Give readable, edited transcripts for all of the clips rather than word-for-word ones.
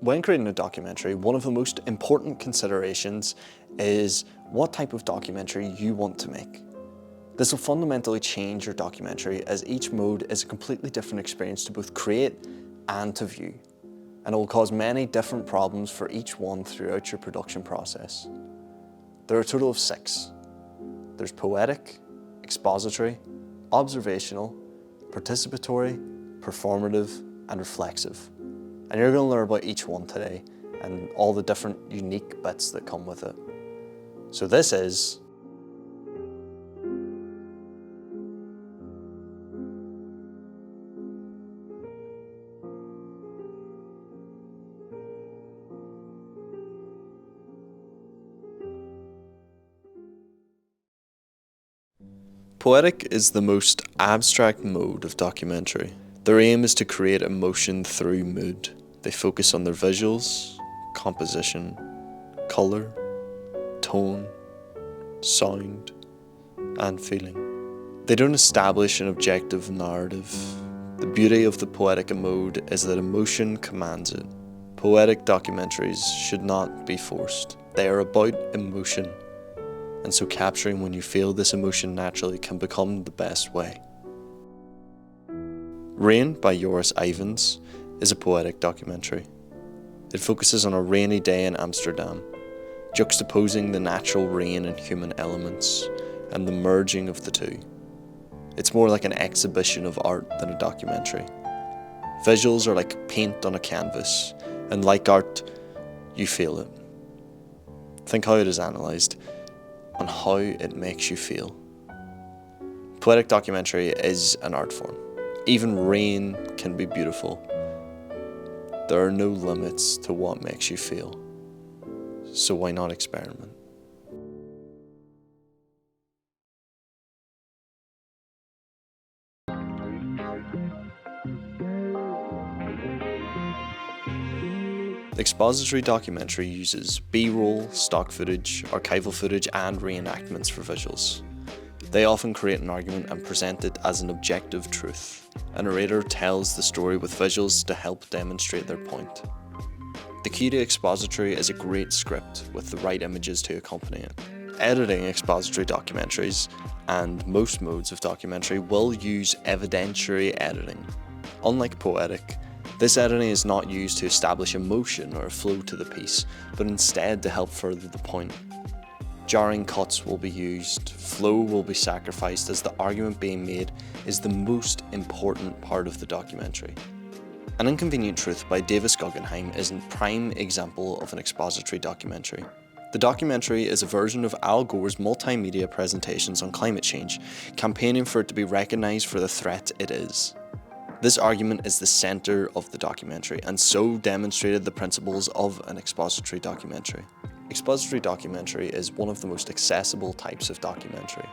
When creating a documentary, one of the most important considerations is what type of documentary you want to make. This will fundamentally change your documentary, as each mode is a completely different experience to both create and to view, and it will cause many different problems for each one throughout your production process. There are a total of 6. There's poetic, expository, observational, participatory, performative, and reflexive. And you're going to learn about each one today and all the different unique bits that come with it. So this is Poetic is the most abstract mode of documentary. Their aim is to create emotion through mood. They focus on their visuals, composition, colour, tone, sound, and feeling. They don't establish an objective narrative. The beauty of the poetic mode is that emotion commands it. Poetic documentaries should not be forced. They are about emotion, and so capturing when you feel this emotion naturally can become the best way. Rain by Joris Ivens is a poetic documentary. It focuses on a rainy day in Amsterdam, juxtaposing the natural rain and human elements and the merging of the two. It's more like an exhibition of art than a documentary. Visuals are like paint on a canvas, and like art, you feel it. Think how it is analysed and how it makes you feel. Poetic documentary is an art form. Even rain can be beautiful. There are no limits to what makes you feel. So why not experiment? The expository documentary uses B-roll, stock footage, archival footage, and reenactments for visuals. They often create an argument and present it as an objective truth. A narrator tells the story with visuals to help demonstrate their point. The key to expository is a great script with the right images to accompany it. Editing expository documentaries, and most modes of documentary, will use evidentiary editing. Unlike poetic, this editing is not used to establish emotion or flow to the piece, but instead to help further the point. Jarring cuts will be used, flow will be sacrificed, as the argument being made is the most important part of the documentary. An Inconvenient Truth by Davis Guggenheim is a prime example of an expository documentary. The documentary is a version of Al Gore's multimedia presentations on climate change, campaigning for it to be recognised for the threat it is. This argument is the centre of the documentary, and so demonstrated the principles of an expository documentary. Expository documentary is one of the most accessible types of documentary,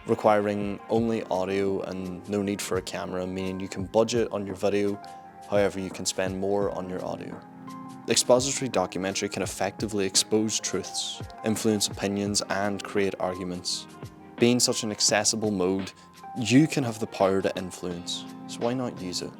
requiring only audio and no need for a camera, meaning you can budget on your video, however you can spend more on your audio. Expository documentary can effectively expose truths, influence opinions, and create arguments. Being such an accessible mode, you can have the power to influence, so why not use it?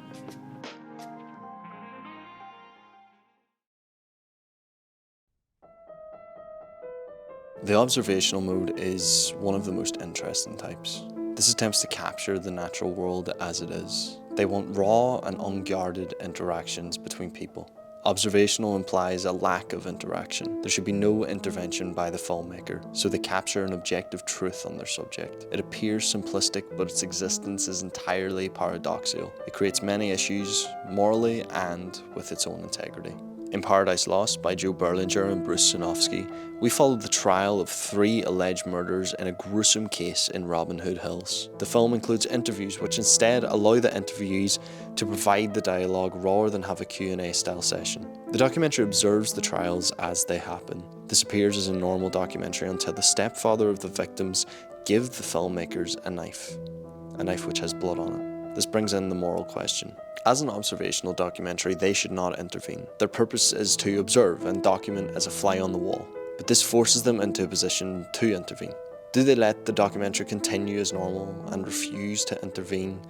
The observational mode is one of the most interesting types. This attempts to capture the natural world as it is. They want raw and unguarded interactions between people. Observational implies a lack of interaction. There should be no intervention by the filmmaker, so they capture an objective truth on their subject. It appears simplistic, but its existence is entirely paradoxical. It creates many issues, morally and with its own integrity. In Paradise Lost by Joe Berlinger and Bruce Sinofsky, we followed the trial of 3 alleged murders in a gruesome case in Robin Hood Hills. The film includes interviews which instead allow the interviewees to provide the dialogue rather than have a Q&A style session. The documentary observes the trials as they happen. This appears as a normal documentary until the stepfather of the victims gives the filmmakers a knife which has blood on it. This brings in the moral question. As an observational documentary, they should not intervene. Their purpose is to observe and document as a fly on the wall, but this forces them into a position to intervene. Do they let the documentary continue as normal and refuse to intervene,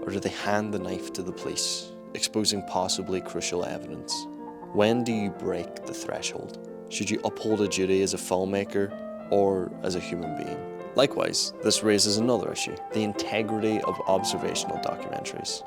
or do they hand the knife to the police, exposing possibly crucial evidence? When do you break the threshold? Should you uphold a duty as a filmmaker or as a human being? Likewise, this raises another issue, the integrity of observational documentaries.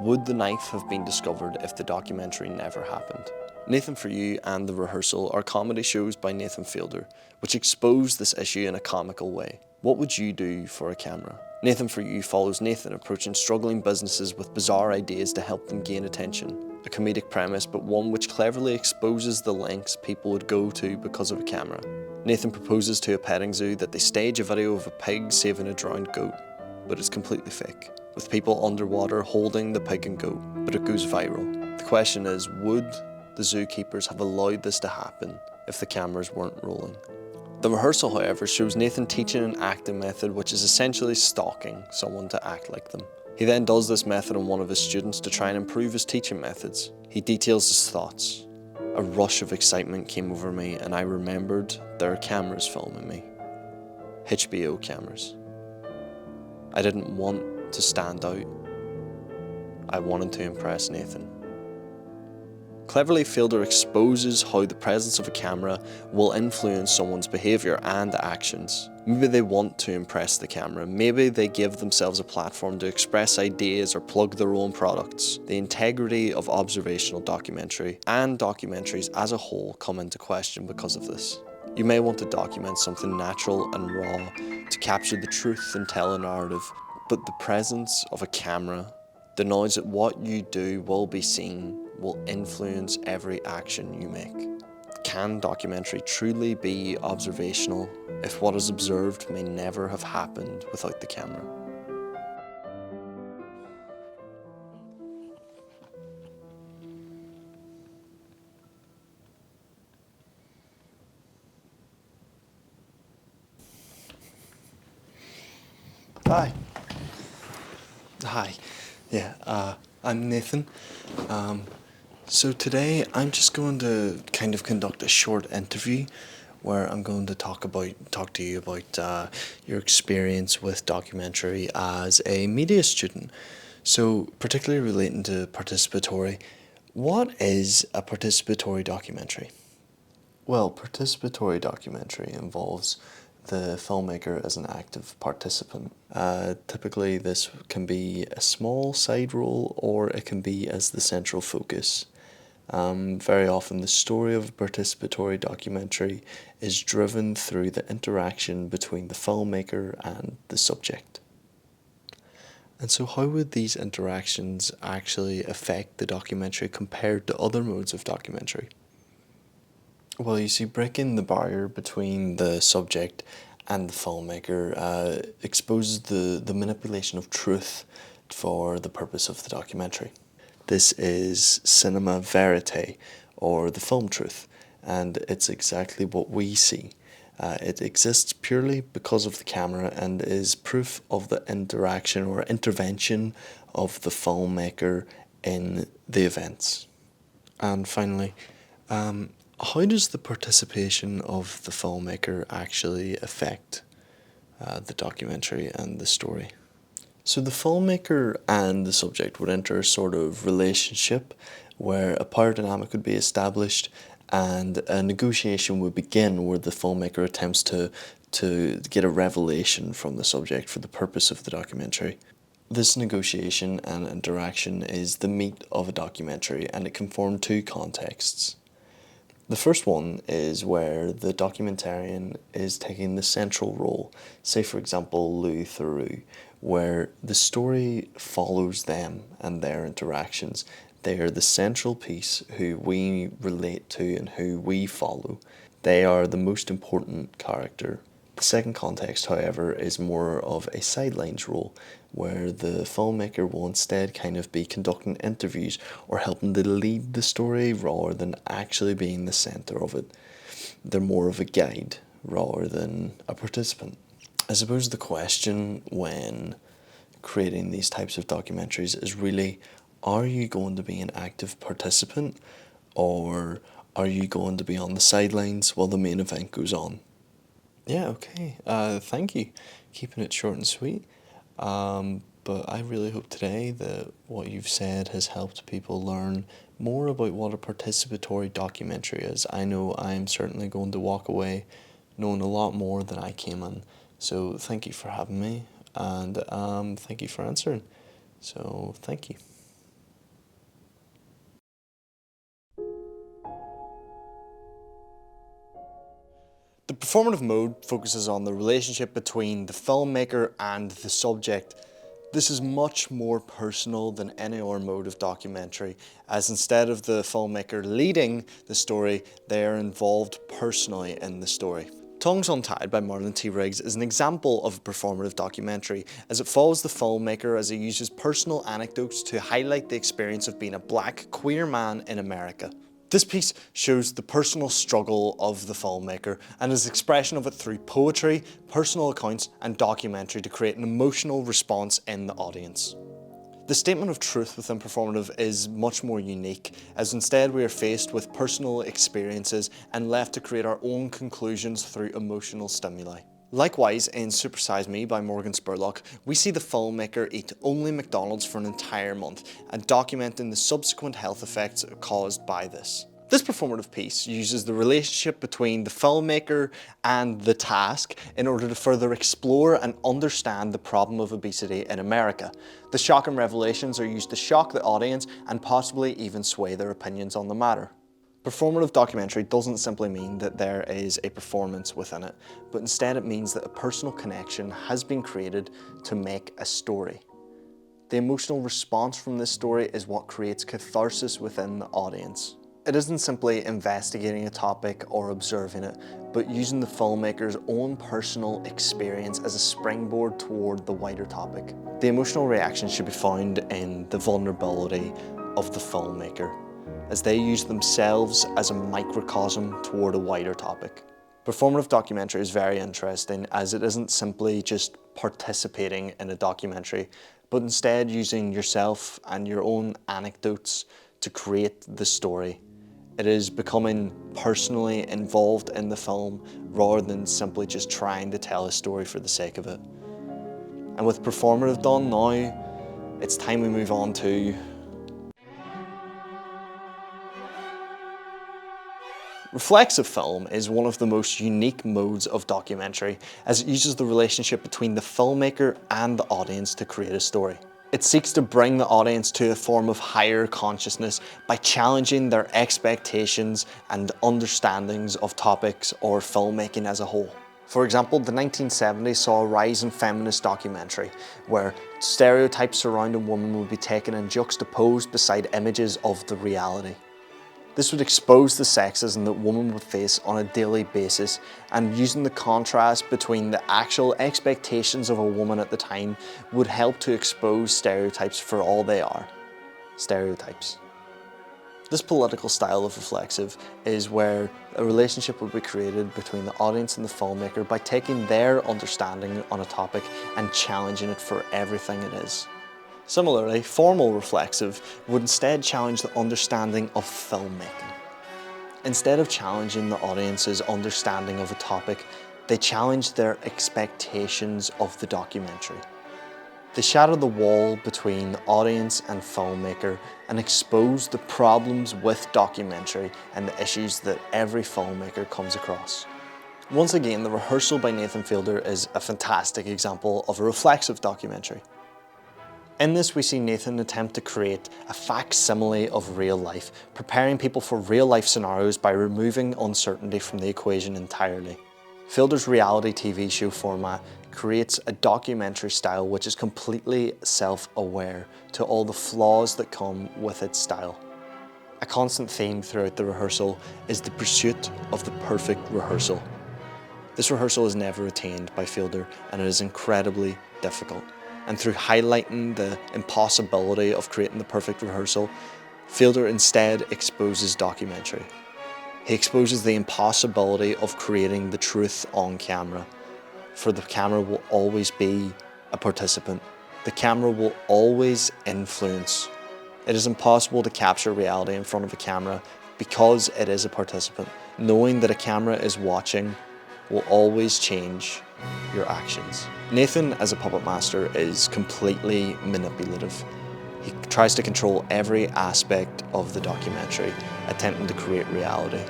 Would the knife have been discovered if the documentary never happened? Nathan For You and The Rehearsal are comedy shows by Nathan Fielder, which expose this issue in a comical way. What would you do for a camera? Nathan For You follows Nathan approaching struggling businesses with bizarre ideas to help them gain attention. A comedic premise, but one which cleverly exposes the lengths people would go to because of a camera. Nathan proposes to a petting zoo that they stage a video of a pig saving a drowned goat, but it's completely fake, with people underwater holding the pig and goat, but it goes viral. The question is, would the zookeepers have allowed this to happen if the cameras weren't rolling? The Rehearsal, however, shows Nathan teaching an acting method which is essentially stalking someone to act like them. He then does this method on one of his students to try and improve his teaching methods. He details his thoughts. A rush of excitement came over me and I remembered there are cameras filming me. HBO cameras. I didn't want to stand out. I wanted to impress Nathan. Cleverly, Fielder exposes how the presence of a camera will influence someone's behaviour and actions. Maybe they want to impress the camera, maybe they give themselves a platform to express ideas or plug their own products. The integrity of observational documentary and documentaries as a whole come into question because of this. You may want to document something natural and raw to capture the truth and tell a narrative, but the presence of a camera, the knowledge that what you do will be seen, will influence every action you make. Can documentary truly be observational if what is observed may never have happened without the camera? Hi. Hi. Yeah, I'm Nathan. So today I'm just going to kind of conduct a short interview where I'm going to talk to you about your experience with documentary as a media student. So particularly relating to participatory, what is a participatory documentary? Well, participatory documentary involves the filmmaker as an active participant. Typically, this can be a small side role or it can be as the central focus. Very often, the story of a participatory documentary is driven through the interaction between the filmmaker and the subject. And so, how would these interactions actually affect the documentary compared to other modes of documentary? Well, you see, breaking the barrier between the subject and the filmmaker exposes the manipulation of truth for the purpose of the documentary. This is cinema verite, or the film truth, and it's exactly what we see. It exists purely because of the camera and is proof of the interaction or intervention of the filmmaker in the events. And finally, how does the participation of the filmmaker actually affect the documentary and the story? So the filmmaker and the subject would enter a sort of relationship where a power dynamic would be established and a negotiation would begin where the filmmaker attempts to get a revelation from the subject for the purpose of the documentary. This negotiation and interaction is the meat of a documentary and it can form two contexts. The first one is where the documentarian is taking the central role, say for example Louis Theroux, where the story follows them and their interactions. They are the central piece who we relate to and who we follow. They are the most important character. The second context, however, is more of a sidelines role, where the filmmaker will instead kind of be conducting interviews or helping to lead the story rather than actually being the centre of it. They're more of a guide rather than a participant. I suppose the question when creating these types of documentaries is really, are you going to be an active participant or are you going to be on the sidelines while the main event goes on? Yeah, okay. Thank you. Keeping it short and sweet. But I really hope today that what you've said has helped people learn more about what a participatory documentary is, I know I'm certainly going to walk away knowing a lot more than I came in. So thank you for having me, and thank you for answering. So thank you. The performative mode focuses on the relationship between the filmmaker and the subject. This is much more personal than any other mode of documentary, as instead of the filmmaker leading the story, they are involved personally in the story. Tongues Untied by Marlon T. Riggs is an example of a performative documentary, as it follows the filmmaker as he uses personal anecdotes to highlight the experience of being a black queer man in America. This piece shows the personal struggle of the filmmaker and his expression of it through poetry, personal accounts and documentary to create an emotional response in the audience. The statement of truth within performative is much more unique, as instead we are faced with personal experiences and left to create our own conclusions through emotional stimuli. Likewise, in Supersize Me by Morgan Spurlock, we see the filmmaker eat only McDonald's for an entire month and documenting the subsequent health effects caused by this. This performative piece uses the relationship between the filmmaker and the task in order to further explore and understand the problem of obesity in America. The shock and revelations are used to shock the audience and possibly even sway their opinions on the matter. Performative documentary doesn't simply mean that there is a performance within it, but instead it means that a personal connection has been created to make a story. The emotional response from this story is what creates catharsis within the audience. It isn't simply investigating a topic or observing it, but using the filmmaker's own personal experience as a springboard toward the wider topic. The emotional reaction should be found in the vulnerability of the filmmaker, as they use themselves as a microcosm toward a wider topic. Performative documentary is very interesting, as it isn't simply just participating in a documentary, but instead using yourself and your own anecdotes to create the story. It is becoming personally involved in the film rather than simply just trying to tell a story for the sake of it. And with performative done now, it's time we move on to reflexive film is one of the most unique modes of documentary, as it uses the relationship between the filmmaker and the audience to create a story. It seeks to bring the audience to a form of higher consciousness by challenging their expectations and understandings of topics or filmmaking as a whole. For example, the 1970s saw a rise in feminist documentary, where stereotypes surrounding women would be taken and juxtaposed beside images of the reality. This would expose the sexism that women would face on a daily basis, and using the contrast between the actual expectations of a woman at the time would help to expose stereotypes for all they are, stereotypes. This political style of reflexive is where a relationship would be created between the audience and the filmmaker by taking their understanding on a topic and challenging it for everything it is. Similarly, formal reflexive would instead challenge the understanding of filmmaking. Instead of challenging the audience's understanding of a topic, they challenge their expectations of the documentary. They shatter the wall between the audience and filmmaker and expose the problems with documentary and the issues that every filmmaker comes across. Once again, The Rehearsal by Nathan Fielder is a fantastic example of a reflexive documentary. In this, we see Nathan attempt to create a facsimile of real life, preparing people for real life scenarios by removing uncertainty from the equation entirely. Fielder's reality TV show format creates a documentary style which is completely self-aware to all the flaws that come with its style. A constant theme throughout The Rehearsal is the pursuit of the perfect rehearsal. This rehearsal is never attained by Fielder, and it is incredibly difficult. And through highlighting the impossibility of creating the perfect rehearsal, Fielder instead exposes documentary. He exposes the impossibility of creating the truth on camera, for the camera will always be a participant. The camera will always influence. It is impossible to capture reality in front of a camera because it is a participant. Knowing that a camera is watching will always change your actions. Nathan, as a puppet master, is completely manipulative. He tries to control every aspect of the documentary, attempting to create reality.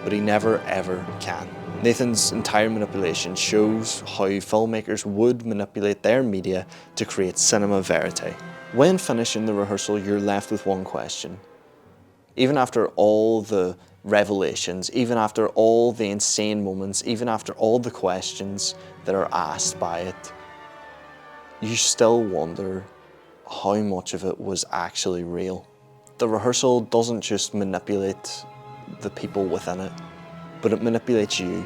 But he never ever can. Nathan's entire manipulation shows how filmmakers would manipulate their media to create cinema verite. When finishing the rehearsal, you're left with one question. Even after all the revelations, even after all the insane moments, even after all the questions that are asked by it, you still wonder how much of it was actually real. The rehearsal doesn't just manipulate the people within it, but it manipulates you.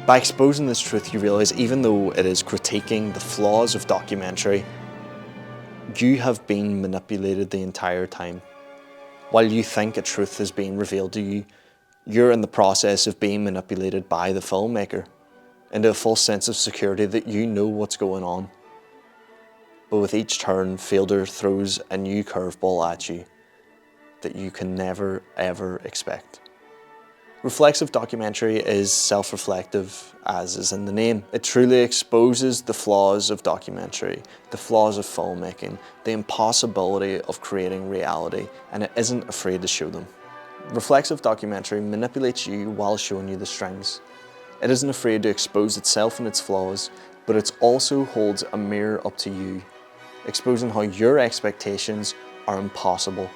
By exposing this truth, you realise even though it is critiquing the flaws of documentary, you have been manipulated the entire time. While you think a truth is being revealed to you, you're in the process of being manipulated by the filmmaker into a false sense of security that you know what's going on. But with each turn, Frazer throws a new curveball at you that you can never ever expect. Reflexive documentary is self-reflective, as is in the name. It truly exposes the flaws of documentary, the flaws of filmmaking, the impossibility of creating reality, and it isn't afraid to show them. Reflexive documentary manipulates you while showing you the strengths. It isn't afraid to expose itself and its flaws, but it also holds a mirror up to you, exposing how your expectations are impossible.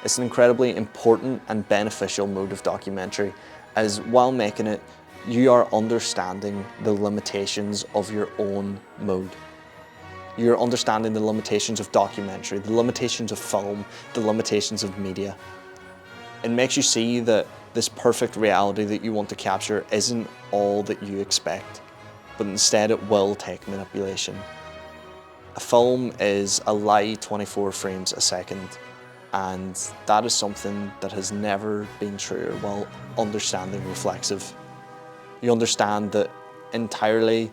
It's an incredibly important and beneficial mode of documentary, as while making it, you are understanding the limitations of your own mode. You're understanding the limitations of documentary, the limitations of film, the limitations of media. It makes you see that this perfect reality that you want to capture isn't all that you expect, but instead it will take manipulation. A film is a lie 24 frames a second, and that is something that has never been truer while understanding reflexive. You understand that entirely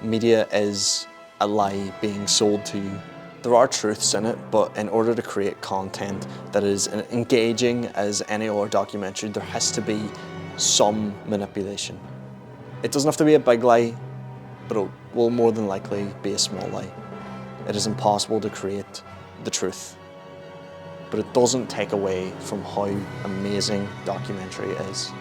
media is a lie being sold to you. There are truths in it, but in order to create content that is engaging as any other documentary, there has to be some manipulation. It doesn't have to be a big lie, but it will more than likely be a small lie. It is impossible to create the truth, but it doesn't take away from how amazing documentary is.